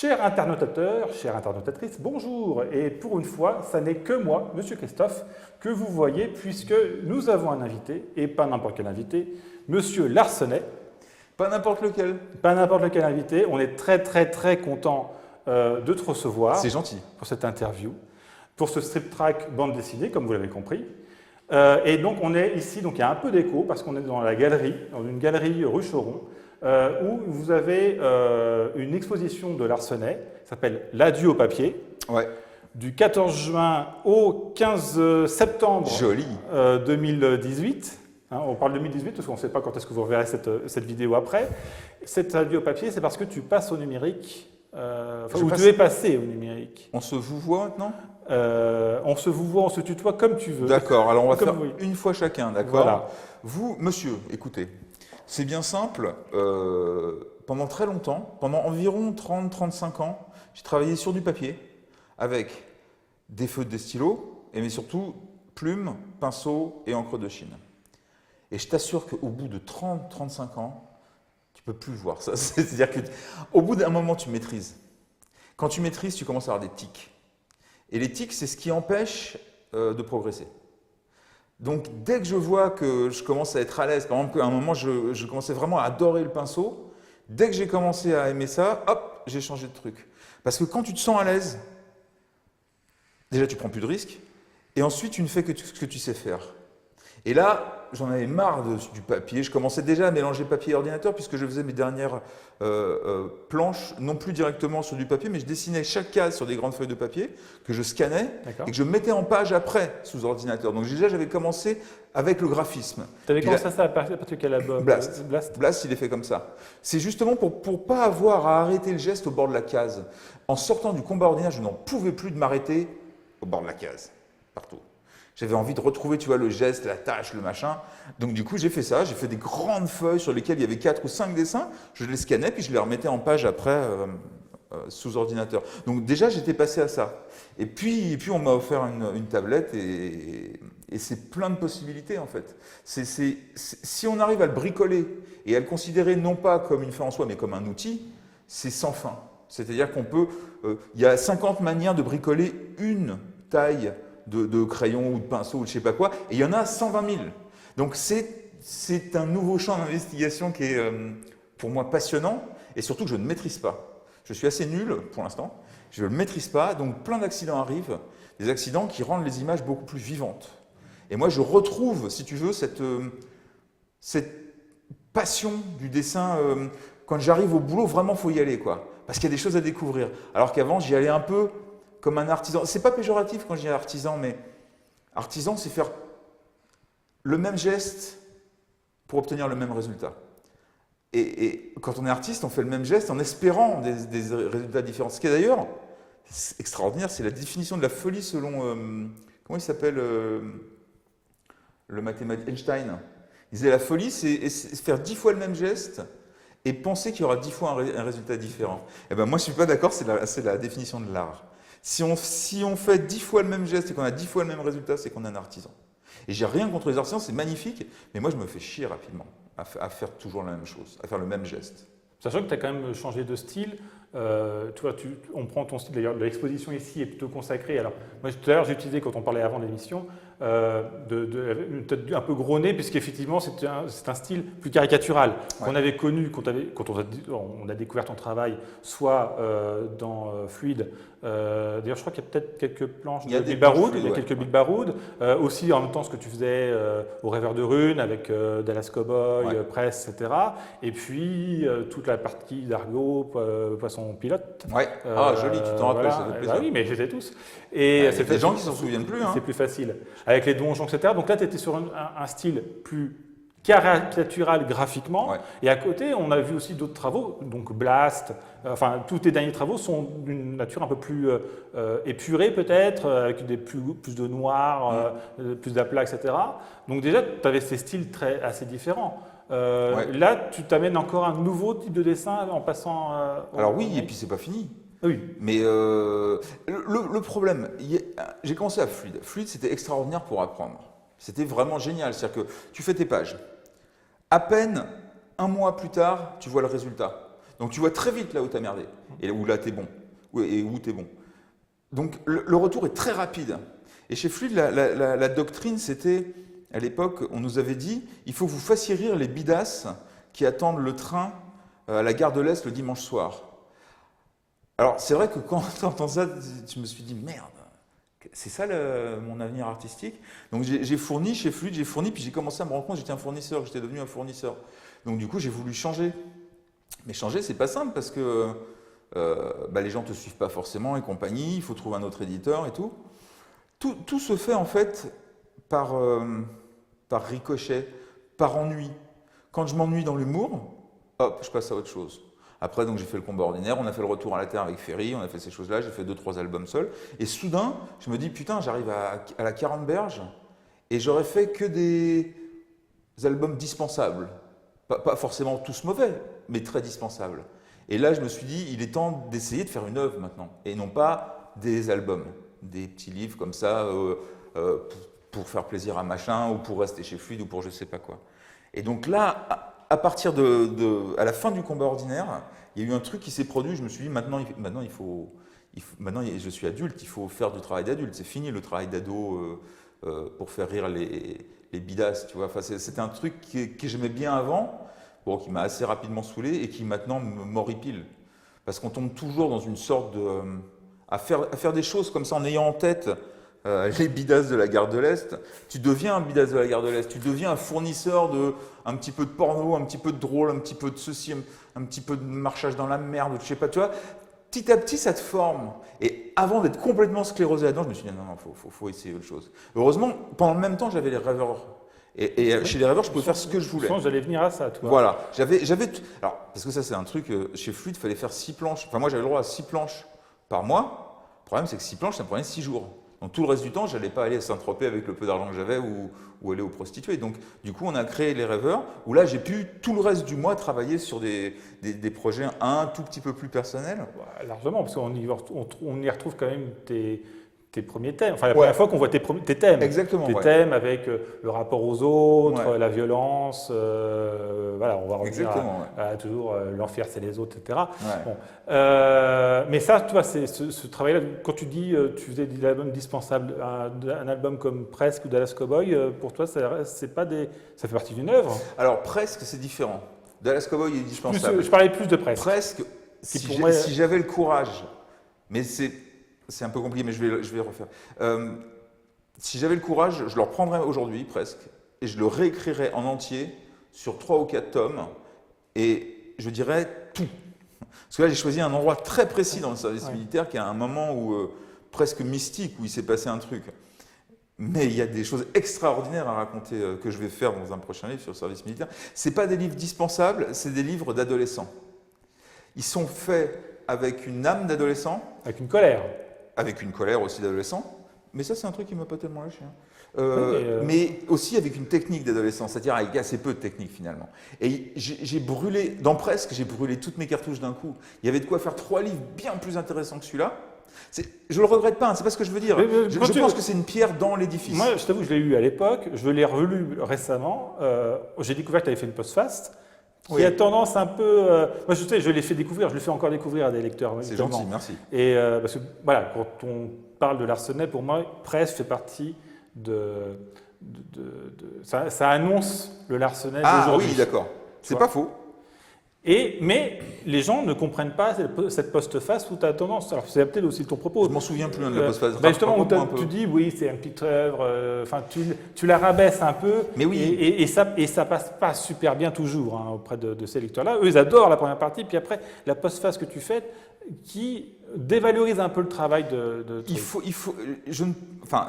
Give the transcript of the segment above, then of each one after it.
Chers internautateurs, chères internautatrices, bonjour. Et pour une fois, ça n'est que moi, Monsieur Christophe, que vous voyez, puisque nous avons un invité, et pas n'importe quel invité, Monsieur Larsenet. Pas n'importe lequel. Pas n'importe lequel invité. On est très content de te recevoir. C'est gentil. Pour cette interview, pour ce strip track bande dessinée, comme vous l'avez compris. Et donc on est ici, donc il y a un peu d'écho, parce qu'on est dans la galerie, dans une galerie rue Choron, où vous avez une exposition de Larsenet, qui s'appelle L'adieu au papier, Ouais. du 14 juin au 15 septembre Joli. 2018. Hein, on parle de 2018 parce qu'on ne sait pas quand est-ce que vous reverrez cette vidéo après. Cet adieu au papier, c'est parce que tu passes au numérique, ou tu es passé au numérique. On se vous voit maintenant? On se vous voit, on se tutoie comme tu veux. D'accord, alors on va Comme faire vous voulez. une fois chacun, d'accord? Voilà. Vous, monsieur, écoutez, c'est bien simple. Pendant très longtemps, pendant environ 30-35 ans, j'ai travaillé sur du papier avec des feutres, des stylos, mais surtout plumes, pinceaux et encre de Chine. Et je t'assure qu'au bout de 30-35 ans, tu ne peux plus voir ça. C'est-à-dire qu'au bout d'un moment, tu maîtrises. Quand tu maîtrises, tu commences à avoir des tics. Et les tics, c'est ce qui empêche de progresser. Donc, dès que je vois que je commence à être à l'aise, par exemple, qu'à un moment, je commençais vraiment à adorer le pinceau, dès que j'ai commencé à aimer ça, hop, j'ai changé de truc. Parce que quand tu te sens à l'aise, déjà, tu prends plus de risques, et ensuite, tu ne fais que ce que tu sais faire. Et là, j'en avais marre du papier. Je commençais déjà à mélanger papier et ordinateur puisque je faisais mes dernières planches, non plus directement sur du papier, mais je dessinais chaque case sur des grandes feuilles de papier que je scannais et que je mettais en page après sous ordinateur. Donc déjà, j'avais commencé avec le graphisme. Tu avais commencé ça à partir de quel album? Blast. Blast. Blast, il est fait comme ça. C'est justement pour ne pas avoir à arrêter le geste au bord de la case. En sortant du combat ordinaire, je n'en pouvais plus de m'arrêter au bord de la case, partout. J'avais envie de retrouver, tu vois, le geste, la tâche, le machin. Donc du coup, j'ai fait ça. J'ai fait des grandes feuilles sur lesquelles il y avait 4 ou 5 dessins. Je les scannais, puis je les remettais en page après sous ordinateur. Donc déjà, j'étais passé à ça. Et puis on m'a offert une tablette et c'est plein de possibilités, en fait. Si on arrive à le bricoler et à le considérer non pas comme une fin en soi, mais comme un outil, c'est sans fin. C'est-à-dire qu'on peut... il y a 50 manières de bricoler une taille de crayon ou de pinceau ou de je sais pas quoi, et il y en a 120 000. Donc c'est un nouveau champ d'investigation qui est pour moi passionnant, et surtout que je ne maîtrise pas. Je suis assez nul pour l'instant, je ne le maîtrise pas, donc plein d'accidents arrivent, des accidents qui rendent les images beaucoup plus vivantes. Et moi je retrouve, si tu veux, cette passion du dessin. Quand j'arrive au boulot, vraiment il faut y aller, quoi, parce qu'il y a des choses à découvrir. Alors qu'avant j'y allais un peu comme un artisan. C'est pas péjoratif quand je dis artisan, mais artisan, c'est faire le même geste pour obtenir le même résultat. Et quand on est artiste, on fait le même geste en espérant des résultats différents. Ce qui est d'ailleurs extraordinaire, c'est la définition de la folie selon, comment il s'appelle, le mathématicien Einstein. Il disait la folie, c'est faire 10 fois le même geste et penser qu'il y aura 10 fois un résultat différent. Et ben moi, je ne suis pas d'accord, c'est la définition de l'art. Si on fait 10 fois le même geste et qu'on a 10 fois le même résultat, c'est qu'on est un artisan. Et j'ai rien contre les artisans, c'est magnifique, mais moi je me fais chier rapidement à faire toujours la même chose, à faire le même geste. Sachant que tu as quand même changé de style, tu vois, on prend ton style, d'ailleurs l'exposition ici est plutôt consacrée. Alors, moi tout à l'heure j'ai utilisé, quand on parlait avant l'émission, une tête un peu gros nez, puisqu'effectivement c'est un style plus caricatural, qu'on avait connu quand on a découvert ton travail, soit dans Fluide. D'ailleurs je crois qu'il y a peut-être quelques planches de Bill Baroud, il y a quelques Bill Baroud, aussi en même temps ce que tu faisais au Rêveur de Rune avec Dallas Cowboy, Presse, etc. Et puis toute la partie d'Argo, Poisson Pilote. Ouais. Joli, tu t'en rappelles, ça fait plaisir. Bah oui, mais j'étais tous. Et c'est des gens qui s'en souviennent plus. Hein. C'est plus facile. Avec les donjons, etc. Donc là, tu étais sur un style plus caricatural graphiquement. Ouais. Et à côté, on a vu aussi d'autres travaux, donc Blast. Enfin, tous tes derniers travaux sont d'une nature un peu plus épurée peut-être, avec plus de noir, plus d'aplat, etc. Donc déjà, tu avais ces styles assez différents. Là, tu t'amènes encore un nouveau type de dessin en passant. Alors oui, et puis c'est pas fini. Oui. Mais le problème, j'ai commencé à Fluide. Fluide, c'était extraordinaire pour apprendre. C'était vraiment génial. C'est-à-dire que tu fais tes pages. À peine un mois plus tard, tu vois le résultat. Donc tu vois très vite là où tu as merdé, et où là tu es bon, et où tu es bon. Donc le retour est très rapide. Et chez Fluide, la doctrine, c'était, à l'époque, on nous avait dit, il faut que vous fassiez rire les bidasses qui attendent le train à la gare de l'Est le dimanche soir. Alors c'est vrai que quand j'entends ça, je me suis dit, merde, c'est ça mon avenir artistique. Donc j'ai fourni chez Fluide, puis j'ai commencé à me rendre compte que j'étais un fournisseur, j'étais devenu un fournisseur. Donc du coup, j'ai voulu changer. Mais changer, c'est pas simple parce que les gens ne te suivent pas forcément et compagnie, il faut trouver un autre éditeur et tout. Tout se fait en fait par ricochet, par ennui. Quand je m'ennuie dans l'humour, hop, je passe à autre chose. Après, donc j'ai fait le combat ordinaire, on a fait le retour à la Terre avec Ferry, on a fait ces choses-là, j'ai fait 2-3 albums seuls. Et soudain, je me dis, putain, j'arrive à la 40 berges et j'aurais fait que des albums dispensables. Pas forcément tous mauvais, mais très dispensables. Et là, je me suis dit, il est temps d'essayer de faire une œuvre maintenant, et non pas des albums, des petits livres comme ça, pour faire plaisir à machin, ou pour rester chez Fluide, ou pour je sais pas quoi. Et donc là, à partir à la fin du combat ordinaire, il y a eu un truc qui s'est produit, je me suis dit, maintenant je suis adulte, il faut faire du travail d'adulte, c'est fini le travail d'ado pour faire rire les bidasses, tu vois. Enfin, c'était un truc que j'aimais bien avant, bon, qui m'a assez rapidement saoulé et qui maintenant m'horripile. Parce qu'on tombe toujours dans une sorte à faire des choses comme ça en ayant en tête les bidasses de la gare de l'Est. Tu deviens un bidasse de la gare de l'Est, tu deviens un fournisseur de un petit peu de porno, un petit peu de drôle, un petit peu de ceci, un petit peu de marchage dans la merde, je sais pas, tu vois. Petit à petit, ça te forme. Et avant d'être complètement sclérosé là-dedans, je me suis dit non, faut essayer autre chose. Heureusement, pendant le même temps, j'avais les rêveurs. Et chez les rêveurs, je pouvais faire ce que je voulais. Je pense que j'allais venir à ça, toi. Voilà. Alors, parce que ça, c'est un truc, chez Fluide, il fallait faire 6 planches. Enfin, moi, j'avais le droit à 6 planches par mois. Le problème, c'est que 6 planches, ça me prenait 6 jours. Donc, tout le reste du temps, je n'allais pas aller à Saint-Tropez avec le peu d'argent que j'avais ou aller aux prostituées. Donc, du coup, on a créé les rêveurs, où là, j'ai pu, tout le reste du mois, travailler sur des projets un tout petit peu plus personnels. Ouais, largement, parce qu'on y retrouve quand même tes premiers thèmes. Enfin, la première fois qu'on voit tes thèmes. Exactement. Tes thèmes avec le rapport aux autres, Ouais. la violence, voilà, on va revenir à toujours l'enfer, c'est les autres, etc. Ouais. Bon. Mais ça, tu vois, c'est ce travail-là, quand tu dis tu faisais des albums dispensables, un album comme Presque ou Dallas Cowboy, pour toi, c'est pas ça fait partie d'une œuvre. Alors, Presque, c'est différent. Dallas Cowboy est dispensable. Je parlais plus de Presque. Presque, si j'avais le courage, mais c'est un peu compliqué, mais je vais refaire. Si j'avais le courage, je le reprendrais aujourd'hui, presque, et je le réécrirais en entier sur 3 ou 4 tomes, et je dirais tout. Parce que là, j'ai choisi un endroit très précis dans le service militaire, qui est un moment où, presque mystique, où il s'est passé un truc. Mais il y a des choses extraordinaires à raconter que je vais faire dans un prochain livre sur le service militaire. Ce n'est pas des livres dispensables, c'est des livres d'adolescents. Ils sont faits avec une âme d'adolescent. Avec une colère. Avec une colère aussi d'adolescent. Mais ça, c'est un truc qui ne m'a pas tellement lâché. Mais aussi avec une technique d'adolescent, c'est-à-dire avec assez peu de technique finalement. Et j'ai brûlé, dans Presque, j'ai brûlé toutes mes cartouches d'un coup. Il y avait de quoi faire 3 livres bien plus intéressants que celui-là. Je ne le regrette pas, c'est pas ce que je veux dire. Je pense que c'est une pierre dans l'édifice. Moi, je t'avoue, je l'ai lu à l'époque, je l'ai relu récemment. J'ai découvert que tu avais fait une post-fast qui a tendance un peu. Moi, je sais, je l'ai fait découvrir, je le fais encore découvrir à des lecteurs. C'est gentil, merci. Et parce que, voilà, quand on parle de Larsenet, pour moi, Presque fait partie ça annonce le Larsenet d'aujourd'hui. Ah oui, d'accord. C'est pas faux. Mais les gens ne comprennent pas cette post-face où tu as tendance. Alors, c'est peut-être aussi ton propos. Je m'en souviens plus de la post-face. Justement, où tu dis, oui, c'est une petite œuvre, tu la rabaisses un peu. Mais oui. Et ça passe pas super bien toujours auprès de ces lecteurs-là. Eux, ils adorent la première partie, puis après, la post-face que tu fais, qui dévalorise un peu le travail de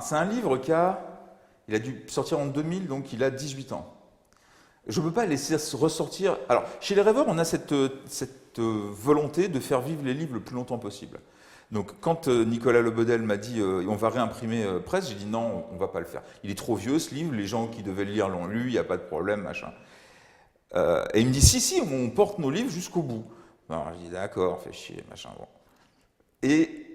c'est un livre il a dû sortir en 2000, donc il a 18 ans. Je ne peux pas laisser ressortir. Alors, chez les rêveurs, on a cette volonté de faire vivre les livres le plus longtemps possible. Donc, quand Nicolas Lebedel m'a dit on va réimprimer Presque, j'ai dit non, on ne va pas le faire. Il est trop vieux ce livre, les gens qui devaient le lire l'ont lu, il n'y a pas de problème, machin. Et il me dit si, on porte nos livres jusqu'au bout. Alors, je dis d'accord, fais chier, machin. Bon. Et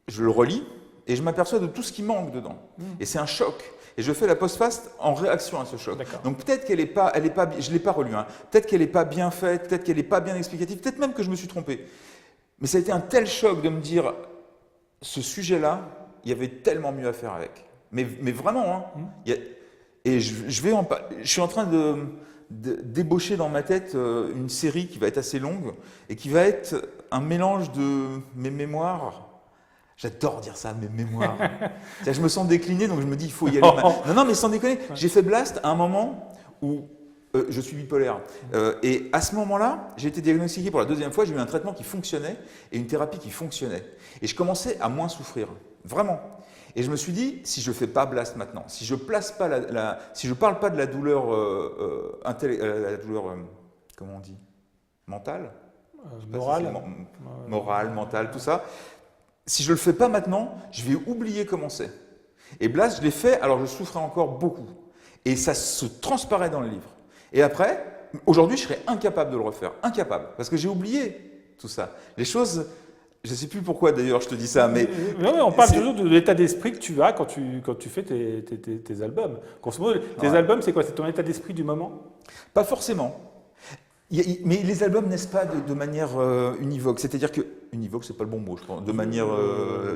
je le relis et je m'aperçois de tout ce qui manque dedans. Et c'est un choc. et je fais la post-face en réaction à ce choc. D'accord. Donc peut-être qu'elle n'est pas, je ne l'ai pas relue, hein. Peut-être qu'elle n'est pas bien faite, peut-être qu'elle n'est pas bien explicative, peut-être même que je me suis trompé. Mais ça a été un tel choc de me dire, ce sujet-là, il y avait tellement mieux à faire avec. Mais vraiment, hein. Et je suis en train de débaucher dans ma tête une série qui va être assez longue et qui va être un mélange de mes mémoires. J'adore dire ça, mes mémoires. Je me sens décliné, donc je me dis, il faut y aller. Non, mais sans déconner, j'ai fait Blast à un moment où je suis bipolaire. Et à ce moment-là, j'ai été diagnostiqué pour la deuxième fois, j'ai eu un traitement qui fonctionnait et une thérapie qui fonctionnait. Et je commençais à moins souffrir, vraiment. Et je me suis dit, si je ne fais pas Blast maintenant, si je place pas si je parle pas de la douleur, comment on dit, mentale, morale, morale, mentale, tout ça, si je ne le fais pas maintenant, je vais oublier comment c'est. Et Blast, je l'ai fait, alors je souffrais encore beaucoup. Et ça se transparaît dans le livre. Et après, aujourd'hui, je serais incapable de le refaire, incapable, parce que j'ai oublié tout ça. Les choses... Je ne sais plus pourquoi d'ailleurs je te dis ça, mais... Non, on parle toujours de l'état d'esprit que tu as quand tu fais tes albums. Grosso modo, tes albums, c'est quoi? C'est ton état d'esprit du moment? Pas forcément. Mais les albums naissent pas de manière univoque. C'est-à-dire que... Univoque, c'est pas le bon mot, je pense. De manière...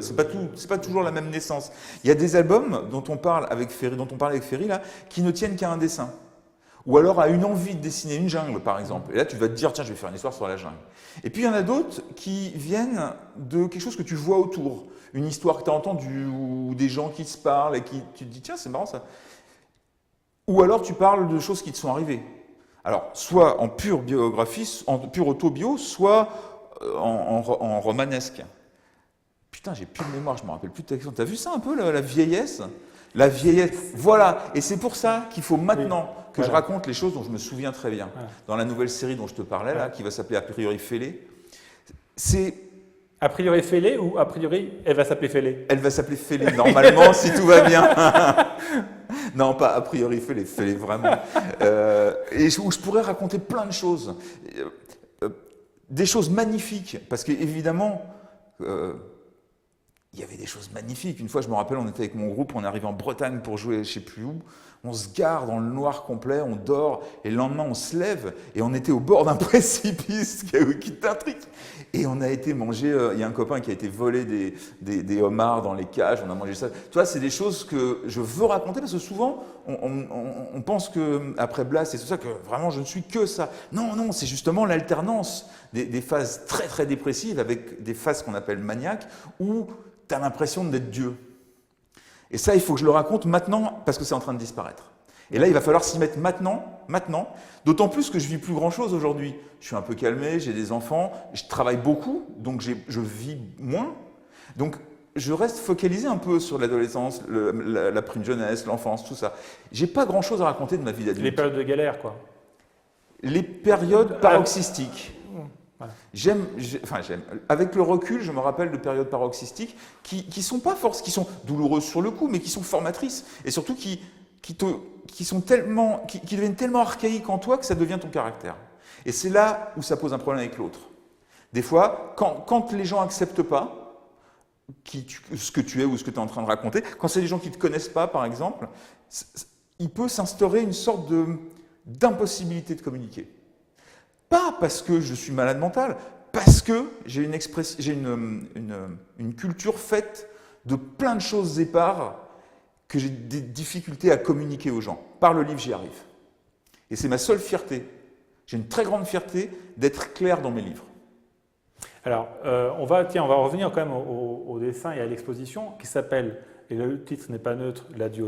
c'est pas toujours la même naissance. Il y a des albums dont on parle avec Ferry, là, qui ne tiennent qu'à un dessin. Ou alors à une envie de dessiner une jungle, par exemple. Et là, tu vas te dire, tiens, je vais faire une histoire sur la jungle. Et puis, il y en a d'autres qui viennent de quelque chose que tu vois autour. Une histoire que tu as entendue, ou des gens qui se parlent, et qui tu te dis, tiens, c'est marrant ça. Ou alors, tu parles de choses qui te sont arrivées. Alors, soit en pure biographie, en pure autobio, soit en romanesque. Putain, j'ai plus de mémoire, je me rappelle plus de ta question. T'as vu ça un peu, la vieillesse? La vieillesse, voilà. Et c'est pour ça qu'il faut maintenant que je raconte les choses dont je me souviens très bien. Dans la nouvelle série dont je te parlais, là, qui va s'appeler A priori Fêlé, c'est... A priori Fêlé ou a priori elle va s'appeler Fêlé? Elle va s'appeler Fêlé, normalement, si tout va bien. Non, pas a priori Fêlé, Fêlé vraiment. Et où je pourrais raconter plein de choses. Des choses magnifiques, parce qu'évidemment... il y avait des choses magnifiques. Une fois, je me rappelle, on était avec mon groupe, on est arrivé en Bretagne pour jouer, je ne sais plus où. On se gare dans le noir complet, on dort, et le lendemain, on se lève, et on était au bord d'un précipice qui t'intrigue. Et on a été manger, il y a un copain qui a été volé des homards dans les cages, on a mangé ça. Tu vois, c'est des choses que je veux raconter, parce que souvent, on pense qu'après Blast et tout ça, que vraiment, je ne suis que ça. Non, c'est justement l'alternance des phases très, très dépressives avec des phases qu'on appelle maniaques, où tu as l'impression d'être Dieu. Et ça, il faut que je le raconte maintenant, parce que c'est en train de disparaître. Et là, il va falloir s'y mettre maintenant, d'autant plus que je vis plus grand-chose aujourd'hui. Je suis un peu calmé, j'ai des enfants, je travaille beaucoup, donc je vis moins. Donc, je reste focalisé un peu sur l'adolescence, la prime jeunesse, l'enfance, tout ça. J'ai pas grand-chose à raconter de ma vie d'adulte. Les périodes de galère, quoi. Les périodes paroxystiques. Voilà. J'aime. Avec le recul, je me rappelle de périodes paroxystiques qui sont pas forces, qui sont douloureuses sur le coup, mais qui sont formatrices. Et surtout qui deviennent tellement archaïques en toi que ça devient ton caractère. Et c'est là où ça pose un problème avec l'autre. Des fois, quand les gens n'acceptent pas ce que tu es ou ce que tu es en train de raconter, quand c'est des gens qui ne te connaissent pas, par exemple, il peut s'instaurer une sorte d'impossibilité de communiquer. Pas parce que je suis malade mental, parce que j'ai une culture faite de plein de choses épares que j'ai des difficultés à communiquer aux gens. Par le livre, j'y arrive. Et c'est ma seule fierté. J'ai une très grande fierté d'être clair dans mes livres. Alors, on va revenir quand même au dessin et à l'exposition qui s'appelle, et le titre n'est pas neutre, l'adieu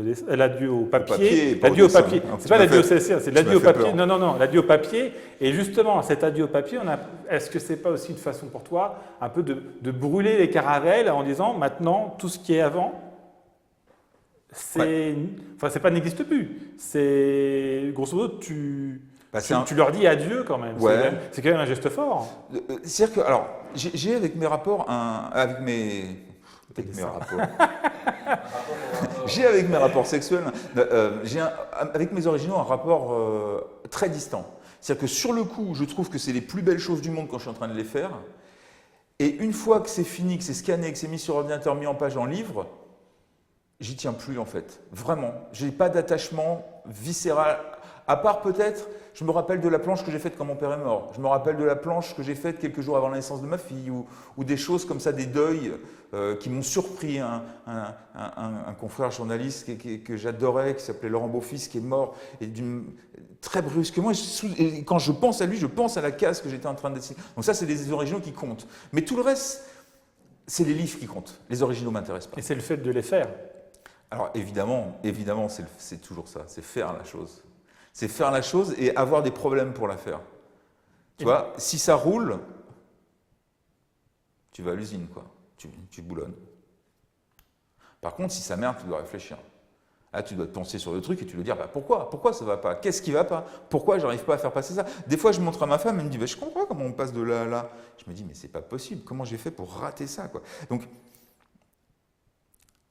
au papier. L'adieu au papier. C'est pas l'adieu au CC, c'est l'adieu au papier. Non, l'adieu au papier. Et justement, cet adieu au papier, est-ce que c'est pas aussi une façon pour toi un peu de brûler les caravelles en disant maintenant tout ce qui est avant, c'est pas n'existe plus. C'est grosso modo tu leur dis adieu quand même. Ouais. C'est quand même un geste fort. C'est-à-dire que alors j'ai avec mes rapports j'ai avec mes rapports sexuels, avec mes originaux un rapport très distant. C'est-à-dire que sur le coup, je trouve que c'est les plus belles choses du monde quand je suis en train de les faire. Et une fois que c'est fini, que c'est scanné, que c'est mis sur ordinateur, mis en page en livre, j'y tiens plus en fait. Vraiment. J'ai pas d'attachement viscéral. À part peut-être, je me rappelle de la planche que j'ai faite quand mon père est mort. Je me rappelle de la planche que j'ai faite quelques jours avant la naissance de ma fille, ou des choses comme ça, des deuils qui m'ont surpris. Un confrère journaliste que j'adorais, qui s'appelait Laurent Beaufils, qui est mort, et très brusquement. Et quand je pense à lui, je pense à la case que j'étais en train de dessiner. Donc ça, c'est des originaux qui comptent. Mais tout le reste, c'est les livres qui comptent. Les originaux ne m'intéressent pas. Et c'est le fait de les faire. Alors évidemment, c'est toujours ça, c'est faire la chose. C'est faire la chose et avoir des problèmes pour la faire. Tu vois, si ça roule, tu vas à l'usine, quoi. Tu boulonnes. Par contre, si ça merde, tu dois réfléchir. Là, tu dois te penser sur le truc et tu dois dire pourquoi ça ne va pas? Qu'est-ce qui ne va pas? Pourquoi j'arrive pas à faire passer ça? Des fois, je montre à ma femme, elle me dit je comprends pas comment on passe de là à là. Je me dis mais c'est pas possible, comment j'ai fait pour rater ça, quoi. Donc,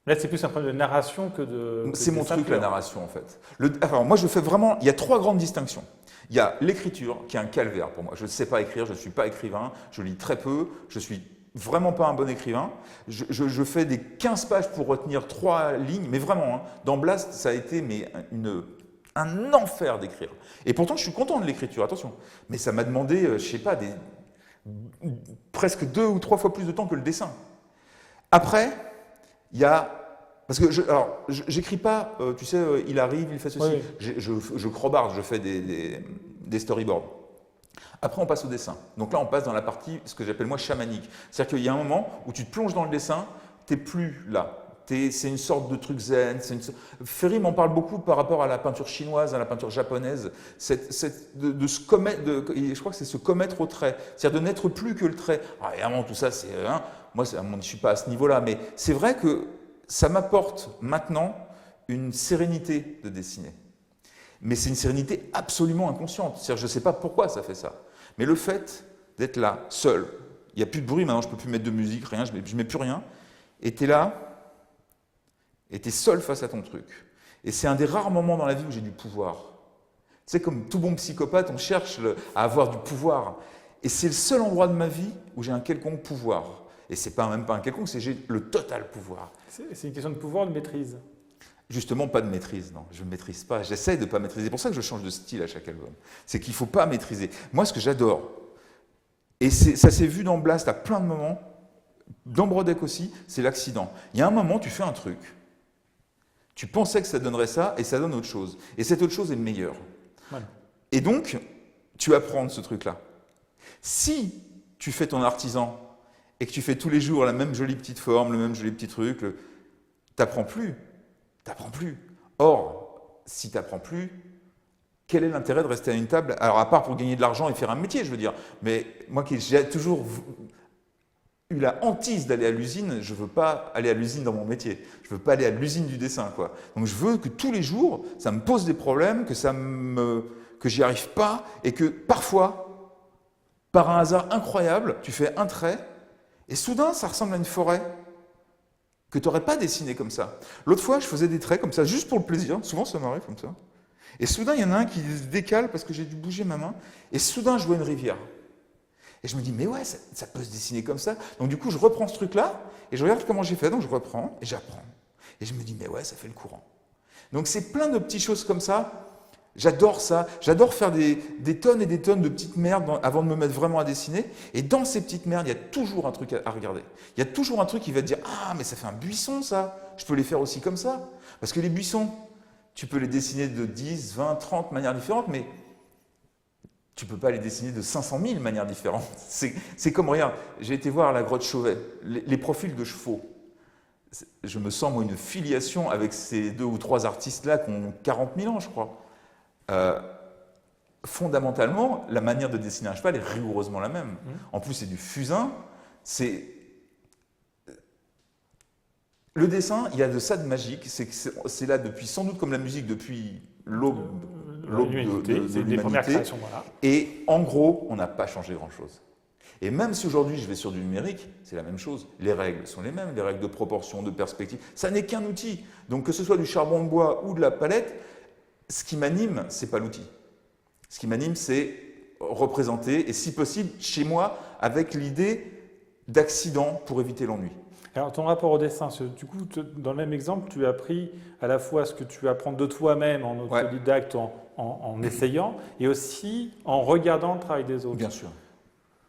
là, c'est plus un problème de narration que de. C'est mon truc, la narration, en fait. Alors, moi, je fais vraiment. Il y a 3 grandes distinctions. Il y a l'écriture, qui est un calvaire pour moi. Je ne sais pas écrire, je ne suis pas écrivain, je lis très peu, je suis vraiment pas un bon écrivain. Je fais des 15 pages pour retenir 3 lignes, mais vraiment, hein, dans Blast, ça a été un enfer d'écrire. Et pourtant, je suis content de l'écriture, attention. Mais ça m'a demandé, je ne sais pas, presque 2 ou 3 fois plus de temps que le dessin. Après, il y a. Parce que j'écris pas, tu sais, il arrive, il fait ceci. Oui. Je crobarde, je fais des storyboards. Après, on passe au dessin. Donc là, on passe dans la partie, ce que j'appelle moi chamanique. C'est-à-dire qu'il y a un moment où tu te plonges dans le dessin, tu n'es plus là. C'est une sorte de truc zen. Ferry m'en parle beaucoup par rapport à la peinture chinoise, à la peinture japonaise. De se commettre, je crois que c'est se commettre au trait. C'est-à-dire de n'être plus que le trait. Alors, évidemment, tout ça, c'est. Moi, je ne suis pas à ce niveau-là. Mais c'est vrai que ça m'apporte maintenant une sérénité de dessiner. Mais c'est une sérénité absolument inconsciente. C'est-à-dire, je ne sais pas pourquoi ça fait ça. Mais le fait d'être là, seul, il n'y a plus de bruit maintenant, je ne peux plus mettre de musique, rien, je ne mets plus rien, et tu es là, et tu es seul face à ton truc. Et c'est un des rares moments dans la vie où j'ai du pouvoir. Tu sais, comme tout bon psychopathe, on cherche à avoir du pouvoir. Et c'est le seul endroit de ma vie où j'ai un quelconque pouvoir. Et ce n'est même pas un quelconque, c'est j'ai le total pouvoir. C'est une question de pouvoir, de maîtrise. Justement, pas de maîtrise, non. Je ne maîtrise pas. J'essaie de ne pas maîtriser. C'est pour ça que je change de style à chaque album. C'est qu'il ne faut pas maîtriser. Moi, ce que j'adore, et ça s'est vu dans Blast à plein de moments, dans Brodeck aussi, c'est l'accident. Il y a un moment, tu fais un truc, tu pensais que ça donnerait ça, et ça donne autre chose. Et cette autre chose est meilleure. Voilà. Et donc, tu apprends de ce truc-là. Si tu fais ton artisan, et que tu fais tous les jours la même jolie petite forme, le même joli petit truc, tu n'apprends plus. T'apprends plus. Or, si tu n'apprends plus, quel est l'intérêt de rester à une table? Alors, à part pour gagner de l'argent et faire un métier, je veux dire. Mais moi, j'ai toujours eu la hantise d'aller à l'usine, je ne veux pas aller à l'usine dans mon métier. Je ne veux pas aller à l'usine du dessin, quoi. Donc, je veux que tous les jours, ça me pose des problèmes, que j'y arrive pas, et que parfois, par un hasard incroyable, tu fais un trait, et soudain, ça ressemble à une forêt que tu n'aurais pas dessiné comme ça. L'autre fois, je faisais des traits comme ça, juste pour le plaisir. Souvent, ça m'arrive comme ça. Et soudain, il y en a un qui se décale parce que j'ai dû bouger ma main. Et soudain, je vois une rivière. Et je me dis, mais ouais, ça peut se dessiner comme ça. Donc du coup, je reprends ce truc-là et je regarde comment j'ai fait. Donc je reprends et j'apprends. Et je me dis, mais ouais, ça fait le courant. Donc c'est plein de petites choses comme ça. J'adore ça. J'adore faire des tonnes et des tonnes de petites merdes avant de me mettre vraiment à dessiner. Et dans ces petites merdes, il y a toujours un truc à regarder. Il y a toujours un truc qui va te dire, ah, mais ça fait un buisson, ça. Je peux les faire aussi comme ça. Parce que les buissons, tu peux les dessiner de 10, 20, 30 manières différentes, mais tu ne peux pas les dessiner de 500 000 manières différentes. C'est comme, regarde, j'ai été voir à la grotte Chauvet, les profils de chevaux. Je me sens, moi, une filiation avec ces 2 ou 3 artistes-là qui ont 40 000 ans, je crois. Fondamentalement, la manière de dessiner un cheval est rigoureusement la même. En plus, c'est du fusain. Le dessin, il y a de ça de magique. C'est là depuis, sans doute comme la musique, depuis l'aube de l'humanité. Voilà. Et en gros, on n'a pas changé grand-chose. Et même si aujourd'hui je vais sur du numérique, c'est la même chose. Les règles sont les mêmes, les règles de proportion, de perspective. Ça n'est qu'un outil. Donc que ce soit du charbon de bois ou de la palette, ce qui m'anime, ce n'est pas l'outil. Ce qui m'anime, c'est représenter, et si possible, chez moi, avec l'idée d'accident pour éviter l'ennui. Alors, ton rapport au dessin, du coup, dans le même exemple, tu as appris à la fois ce que tu apprends de toi-même en Ouais, autodidacte, en essayant, et aussi en regardant le travail des autres. bien sûr.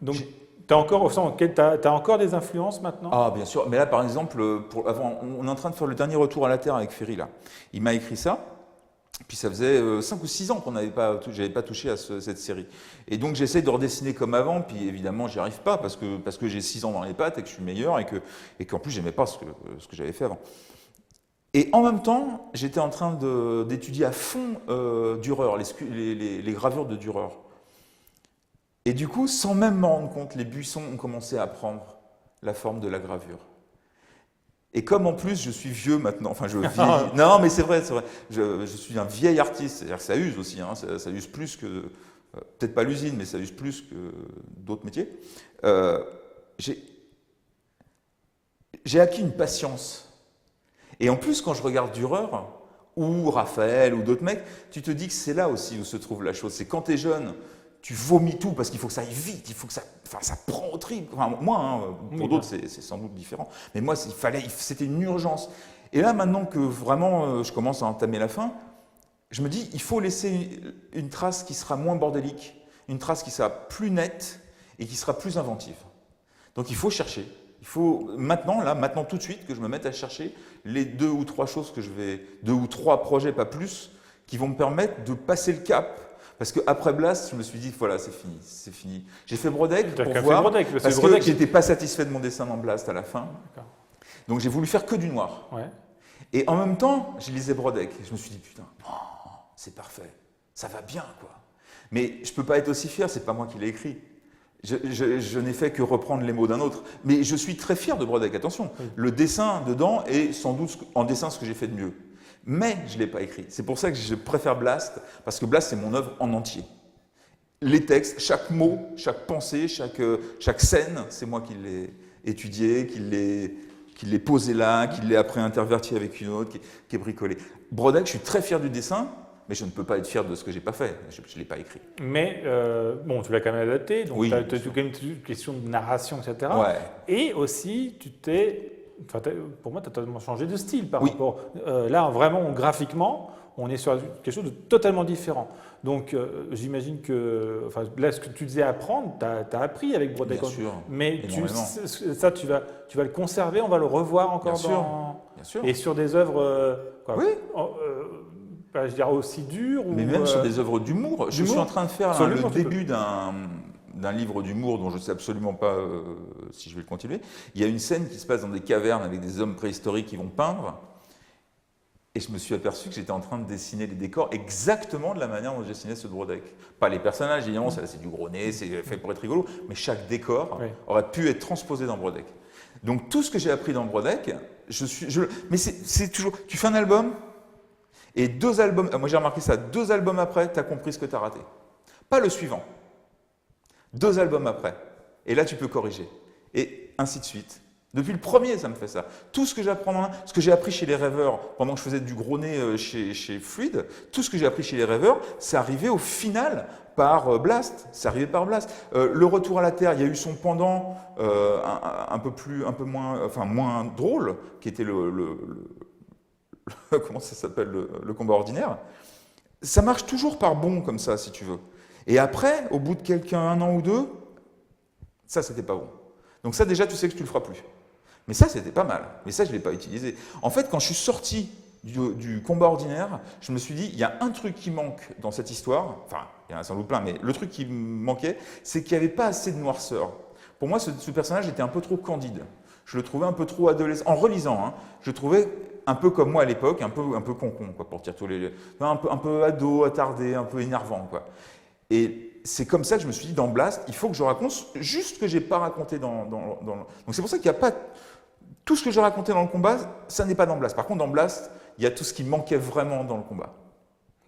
Donc, tu as encore, t'as encore des influences maintenant? Ah, bien sûr. Mais là, par exemple, on est en train de faire le dernier retour à la Terre avec Ferry, là. Il m'a écrit ça. Puis ça faisait 5 ou 6 ans j'avais pas touché à cette série. Et donc j'essaie de redessiner comme avant, puis évidemment j'y arrive pas parce que j'ai 6 ans dans les pattes et que je suis meilleur et qu'en plus j'aimais pas ce que j'avais fait avant. Et en même temps, j'étais en train d'étudier à fond Dürer, les gravures de Dürer. Et du coup, sans même m'en rendre compte, les buissons ont commencé à prendre la forme de la gravure. Et comme en plus je suis vieux maintenant, enfin je vieillis. Non, mais c'est vrai, c'est vrai. Je suis un vieil artiste, c'est-à-dire que ça use aussi, hein, ça use plus que. Peut-être pas l'usine, mais ça use plus que d'autres métiers. Euh, j'ai j'ai acquis une patience. Et en plus, quand je regarde Dürer, ou Raphaël, ou d'autres mecs, tu te dis que c'est là aussi où se trouve la chose. C'est quand tu es jeune, tu vomis tout parce qu'il faut que ça aille vite, il faut que ça, enfin, ça prend au trip. Enfin, moi, hein, pour d'autres, c'est sans doute différent. Mais moi, c'était une urgence. Et là, maintenant que vraiment je commence à entamer la fin, je me dis, il faut laisser une trace qui sera moins bordélique, une trace qui sera plus nette et qui sera plus inventive. Donc il faut chercher. Il faut maintenant tout de suite, que je me mette à chercher les 2 ou 3 choses 2 ou 3 projets, pas plus, qui vont me permettre de passer le cap. Parce qu'après Blast, je me suis dit, voilà, c'est fini, c'est fini. J'ai fait Brodeck pour voir, parce que j'étais pas satisfait de mon dessin dans Blast à la fin. Donc j'ai voulu faire que du noir. Ouais. Et en même temps, je lisais Brodeck. Et je me suis dit, putain, oh, c'est parfait, ça va bien, quoi. Mais je peux pas être aussi fier, c'est pas moi qui l'ai écrit. Je n'ai fait que reprendre les mots d'un autre. Mais je suis très fier de Brodeck, attention. Oui. Le dessin dedans est sans doute en dessin ce que j'ai fait de mieux. Mais je ne l'ai pas écrit. C'est pour ça que je préfère Blast, parce que Blast, c'est mon œuvre en entier. Les textes, chaque mot, chaque pensée, chaque scène, c'est moi qui l'ai étudié, qui l'ai posé là, qui l'ai après interverti avec une autre, qui est bricolé. Brodeck, je suis très fier du dessin, mais je ne peux pas être fier de ce que j'ai pas fait. Je ne l'ai pas écrit. Mais bon, tu l'as quand même adapté, donc Oui, tu as quand même une question de narration, etc. Ouais. Et aussi, pour moi, tu as totalement changé de style par Oui. rapport. Là, vraiment, graphiquement, on est sur quelque chose de totalement différent. Donc, j'imagine que, enfin, là, ce que tu disais apprendre, tu as appris avec Brodeck. Bien sûr, mais énormément. ça, tu vas le conserver, on va le revoir encore Bien sûr, bien sûr. Et sur des œuvres, Oui. je dirais aussi dures. Mais même sur des œuvres d'humour. Je suis en train de faire le début d'un livre d'humour dont je ne sais absolument pas si je vais le continuer. Il y a une scène qui se passe dans des cavernes avec des hommes préhistoriques qui vont peindre. Et je me suis aperçu que j'étais en train de dessiner les décors exactement de la manière dont je dessinais ceux de Brodeck. Pas les personnages, évidemment, c'est du gros nez, c'est fait pour être rigolo, mais chaque décor aurait pu être transposé dans Brodeck. Donc tout ce que j'ai appris dans Brodeck, mais c'est toujours... Tu fais un album, et 2 albums... Moi j'ai remarqué ça, 2 albums après, tu as compris ce que tu as raté. Pas le suivant. 2 albums après. Et là, tu peux corriger. Et ainsi de suite. Depuis le premier, ça me fait ça. Tout ce que j'apprends, ce que j'ai appris chez les rêveurs, pendant que je faisais du gros nez chez Fluide, tout ce que j'ai appris chez les rêveurs, c'est arrivé au final par Blast. C'est arrivé par Blast. Le retour à la Terre, il y a eu son pendant moins drôle, qui était comment ça s'appelle, le combat ordinaire. Ça marche toujours par bon comme ça, si tu veux. Et après, au bout de un an ou 2, ça, c'était pas bon. Donc ça, déjà, tu sais que tu le feras plus. Mais ça, c'était pas mal. Mais ça, je ne l'ai pas utilisé. En fait, quand je suis sorti du combat ordinaire, je me suis dit, il y a un truc qui manque dans cette histoire. Enfin, il y en a sans doute plein, mais le truc qui me manquait, c'est qu'il n'y avait pas assez de noirceur. Pour moi, ce personnage était un peu trop candide. Je le trouvais un peu trop adolescent. En relisant, hein, je le trouvais un peu comme moi à l'époque, un peu con-con, quoi, pour dire tous les... un peu ado, attardé, un peu énervant, quoi. Et c'est comme ça que je me suis dit, dans Blast, il faut que je raconte juste ce que je n'ai pas raconté Donc c'est pour ça qu'il n'y a pas... Tout ce que j'ai raconté dans le combat, ça n'est pas dans Blast. Par contre, dans Blast, il y a tout ce qui manquait vraiment dans le combat.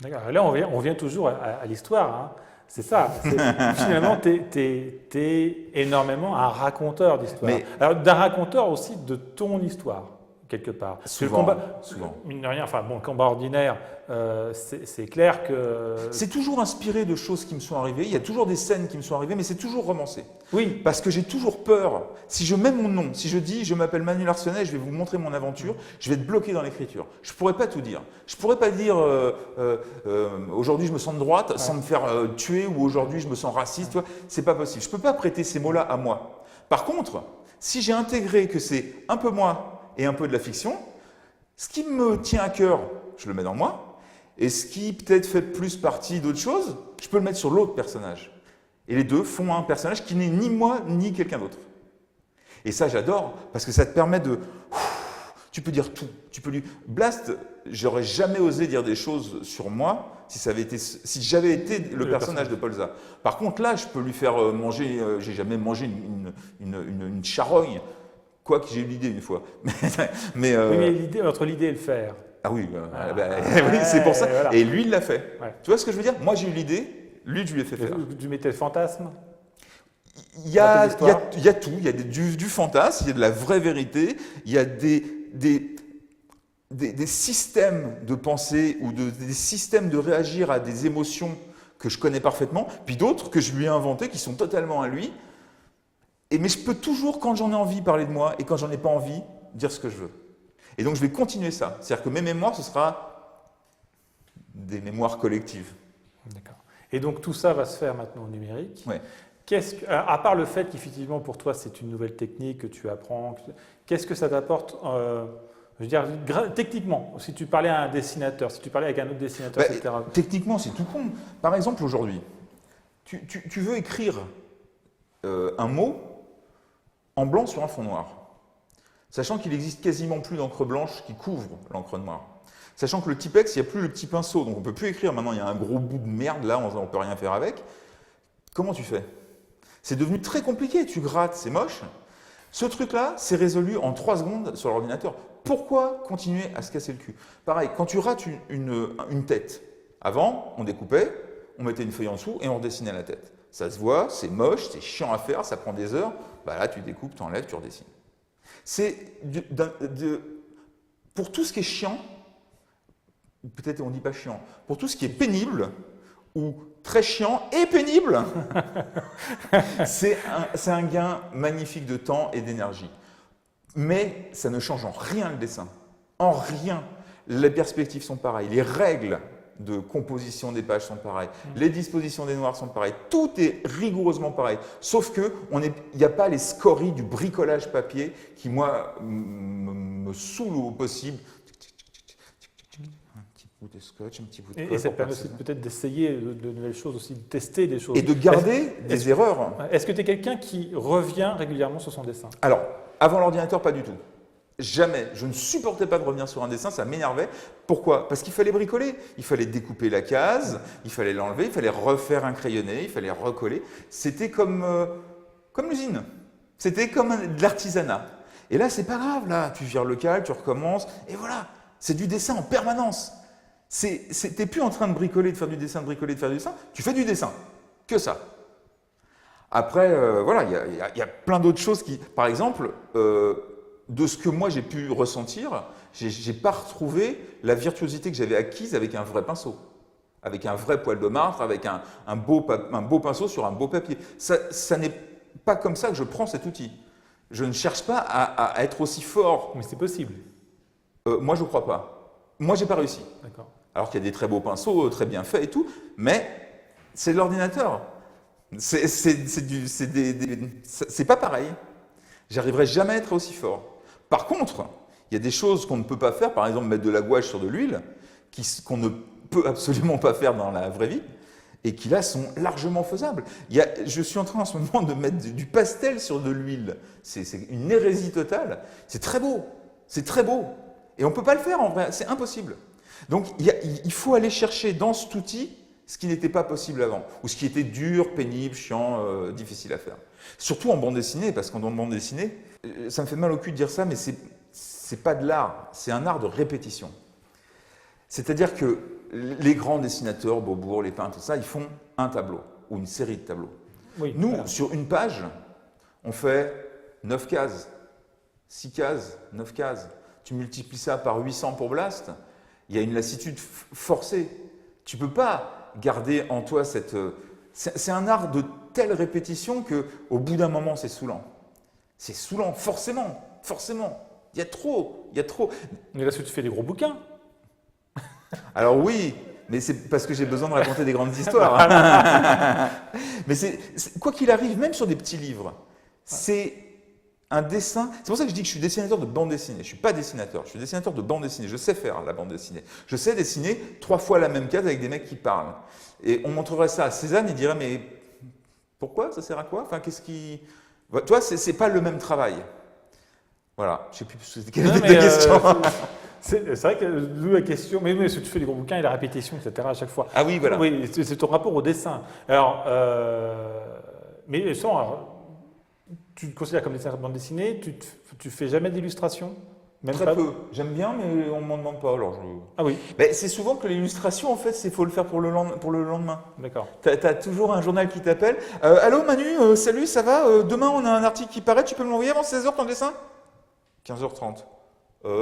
D'accord. Là, on vient toujours à l'histoire. Hein. C'est ça. Finalement, tu es énormément un raconteur d'histoire. Alors, d'un raconteur aussi de ton histoire. quelque part. Souvent, Le combat, souvent. mine de rien, enfin bon, le combat ordinaire, c'est clair que... C'est toujours inspiré de choses qui me sont arrivées, il y a toujours des scènes qui me sont arrivées, mais c'est toujours romancé. Oui, Parce que j'ai toujours peur, si je mets mon nom, si je dis je m'appelle Manu Larsonnet, je vais vous montrer mon aventure, je vais être bloqué dans l'écriture. Je ne pourrais pas tout dire. Je ne pourrais pas dire aujourd'hui je me sens de droite sans me faire tuer ou aujourd'hui je me sens raciste. C'est pas possible. Je ne peux pas prêter ces mots-là à moi. Par contre, si j'ai intégré que c'est un peu moi et un peu de la fiction, ce qui me tient à cœur, je le mets dans moi, et ce qui peut-être fait plus partie d'autre chose, je peux le mettre sur l'autre personnage. Et les deux font un personnage qui n'est ni moi ni quelqu'un d'autre. Et ça, j'adore, parce que ça te permet de... Tu peux dire tout. Tu peux lui... Blast, j'aurais jamais osé dire des choses sur moi si j'avais été le personnage de Polza. Par contre, là, je peux lui faire manger... j'ai jamais mangé une charogne, quoique j'ai eu l'idée une fois. oui, mais entre l'idée et le faire. Ah oui, oui, c'est pour ça. Voilà. Et lui, il l'a fait. Ouais. Tu vois ce que je veux dire? Moi, j'ai eu l'idée, lui, je lui ai fait faire. Tu mettais le fantasme? Il y a tout. Il y a du fantasme, il y a de la vraie vérité, il y a des systèmes de pensée ou des systèmes de réagir à des émotions que je connais parfaitement, puis d'autres que je lui ai inventés qui sont totalement à lui. Mais je peux toujours, quand j'en ai envie, parler de moi et quand j'en ai pas envie, dire ce que je veux. Et donc je vais continuer ça. C'est-à-dire que mes mémoires, ce sera des mémoires collectives. D'accord. Et donc tout ça va se faire maintenant au numérique. Ouais. À part le fait qu'effectivement pour toi c'est une nouvelle technique que tu apprends, qu'est-ce que ça t'apporte je veux dire, techniquement, si tu parlais à un dessinateur, si tu parlais avec un autre dessinateur, etc. Techniquement, c'est tout con. Par exemple, aujourd'hui, tu veux écrire un mot en blanc sur un fond noir, sachant qu'il existe quasiment plus d'encre blanche qui couvre l'encre noire. Sachant que le Tipex, il n'y a plus le petit pinceau, donc on ne peut plus écrire. Maintenant, il y a un gros bout de merde, là, on ne peut rien faire avec. Comment tu fais? C'est devenu très compliqué. Tu grattes, c'est moche. Ce truc-là, c'est résolu en 3 secondes sur l'ordinateur. Pourquoi continuer à se casser le cul? Pareil, quand tu rates une tête, avant, on découpait, on mettait une feuille en dessous et on redessinait la tête. Ça se voit, c'est moche, c'est chiant à faire, ça prend des heures. Bah là, tu découpes, tu enlèves, tu redessines. Pour tout ce qui est chiant, peut-être on ne dit pas chiant, pour tout ce qui est pénible, ou très chiant et pénible, c'est un gain magnifique de temps et d'énergie. Mais ça ne change en rien le dessin. En rien. Les perspectives sont pareilles, les règles de composition des pages sont pareilles, les dispositions des noirs sont pareilles, tout est rigoureusement pareil. Sauf qu'il n'y a pas les scories du bricolage papier qui, moi, me saoulent au possible. Un petit bout de scotch, un petit bout de colle. Et ça te permet aussi peut-être d'essayer de nouvelles choses aussi, de tester des choses. Et de garder des erreurs. Est-ce que tu es quelqu'un qui revient régulièrement sur son dessin? Alors, avant l'ordinateur, pas du tout. Jamais. Je ne supportais pas de revenir sur un dessin, ça m'énervait. Pourquoi? Parce qu'il fallait bricoler. Il fallait découper la case, il fallait l'enlever, il fallait refaire un crayonné, il fallait recoller. C'était comme l'usine. C'était comme de l'artisanat. Et là, c'est pas grave. Là, tu vires le cal, tu recommences, et voilà. C'est du dessin en permanence. T'es plus en train de bricoler, de faire du dessin, de bricoler, de faire du dessin. Tu fais du dessin. Que ça. Après, voilà, il y a plein d'autres choses qui, par exemple, de ce que moi j'ai pu ressentir, j'ai pas retrouvé la virtuosité que j'avais acquise avec un vrai pinceau, avec un vrai poil de martre, avec un beau pinceau sur un beau papier. Ça n'est pas comme ça que je prends cet outil. Je ne cherche pas à être aussi fort. Mais c'est possible. Moi, je ne crois pas. Moi, j'ai pas réussi. D'accord. Alors qu'il y a des très beaux pinceaux, très bien faits et tout, mais c'est de l'ordinateur. C'est pas pareil. J'arriverai jamais à être aussi fort. Par contre, il y a des choses qu'on ne peut pas faire, par exemple mettre de la gouache sur de l'huile, qu'on ne peut absolument pas faire dans la vraie vie, et qui là sont largement faisables. Je suis en train en ce moment de mettre du pastel sur de l'huile. C'est une hérésie totale. C'est très beau. C'est très beau. Et on ne peut pas le faire en vrai. C'est impossible. Donc il faut aller chercher dans cet outil ce qui n'était pas possible avant, ou ce qui était dur, pénible, chiant, difficile à faire. Surtout en bande dessinée, parce qu'en bande dessinée, ça me fait mal au cul de dire ça, mais c'est pas de l'art, c'est un art de répétition. C'est-à-dire que les grands dessinateurs, Beaubourg, les peintres, tout ça, ils font un tableau, ou une série de tableaux. Oui, Nous, voilà. sur une page, on fait 9 cases, 6 cases, 9 cases. tu multiplies ça par 800 pour Blast, il y a une lassitude forcée. Tu ne peux pas garder en toi cette… C'est un art de telle répétition qu'au bout d'un moment, c'est saoulant. C'est saoulant, forcément. Il y a trop. Mais là, tu fais des gros bouquins. Alors oui, mais c'est parce que j'ai besoin de raconter des grandes histoires. Mais quoi qu'il arrive, même sur des petits livres, c'est un dessin. C'est pour ça que je dis que je suis dessinateur de bande dessinée. Je ne suis pas dessinateur, je suis dessinateur de bande dessinée. Je sais faire la bande dessinée. Je sais dessiner 3 fois la même case avec des mecs qui parlent. Et on montrerait ça à Cézanne, il dirait mais pourquoi? Ça sert à quoi? Enfin, qu'est-ce qui… Toi, c'est pas le même travail. Voilà, je ne sais plus quelle était ta question. C'est vrai que d'où la question, mais si tu fais des gros bouquins et la répétition, etc. à chaque fois. Ah oui, voilà. Oui, c'est ton rapport au dessin. Alors, mais sans, alors, tu te considères comme dessinateur de bande dessinée, tu fais jamais d'illustration? Même Très pas peu. J'aime bien, mais on ne m'en demande pas. Alors Ah oui, ben, c'est souvent que l'illustration, en fait, il faut le faire pour le lendemain. d'accord. Tu as toujours un journal qui t'appelle. Allô Manu, salut, ça va? Demain, on a un article qui paraît, tu peux me l'envoyer avant 16h ton dessin? 15h30.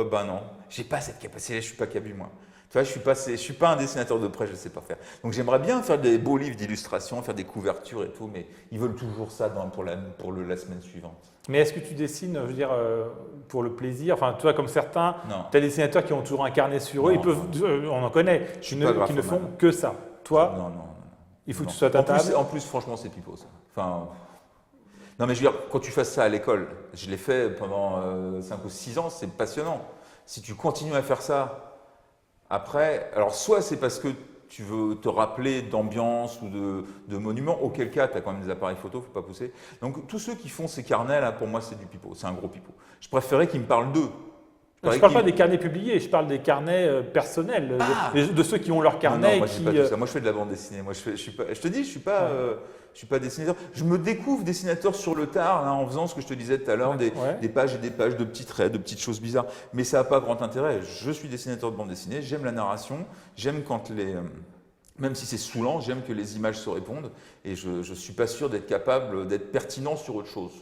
Ben non, j'ai pas cette capacité, je suis pas Cabu moi. Tu vois, je suis pas un dessinateur de presse, je sais pas faire. Donc j'aimerais bien faire des beaux livres d'illustration, faire des couvertures et tout, mais ils veulent toujours ça pour la semaine suivante. Mais est-ce que tu dessines, je veux dire, pour le plaisir? Enfin, tu vois, comme certains, Non. tu as des dessinateurs qui ont toujours un carnet sur eux, Non, ils peuvent, on en connaît, qui ne font que ça. Toi, Non. il faut que tu sois à ta table. En plus, franchement, c'est pipeau ça. Enfin, non, mais je veux dire, quand tu fasses ça à l'école, je l'ai fait pendant 5 ou 6 ans, c'est passionnant. Si tu continues à faire ça après, alors soit c'est parce que tu veux te rappeler d'ambiance ou de monuments, auquel cas tu as quand même des appareils photo, faut pas pousser. Donc tous ceux qui font ces carnets là, pour moi c'est du pipeau, c'est un gros pipeau. Je préférais qu'ils me parlent d'eux. Je ne parle pas des carnets publiés, je parle des carnets personnels, de ceux qui ont leur carnet. Non, moi, je pas tout ça. Moi, je fais de la bande dessinée. Moi, je te dis, je suis pas dessinateur. Je me découvre dessinateur sur le tard, là, en faisant ce que je te disais tout à l'heure, des pages et des pages de petits traits, de petites choses bizarres. Mais ça n'a pas grand intérêt. Je suis dessinateur de bande dessinée, j'aime la narration, j'aime quand même si c'est saoulant, j'aime que les images se répondent. Et je ne suis pas sûr d'être capable d'être pertinent sur autre chose,